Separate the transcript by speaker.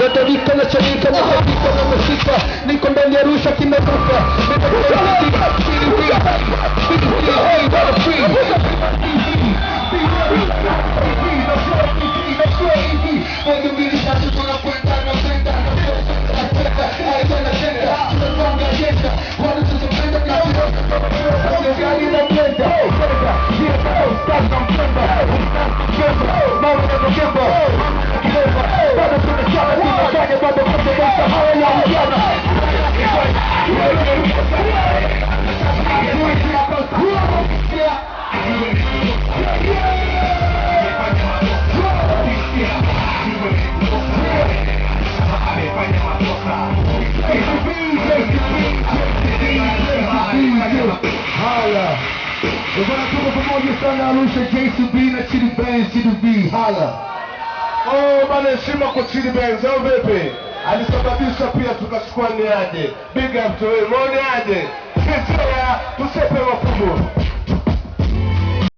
Speaker 1: Nadalika na chanika na hakika na mashika. Niko ndani ya Arusha kimeruka.
Speaker 2: Oh, bana heshima kwa Chidi Benz, au vipi? Alisababisha pia tukachukua Niaje. Big up to him, Niaje. Sisi ya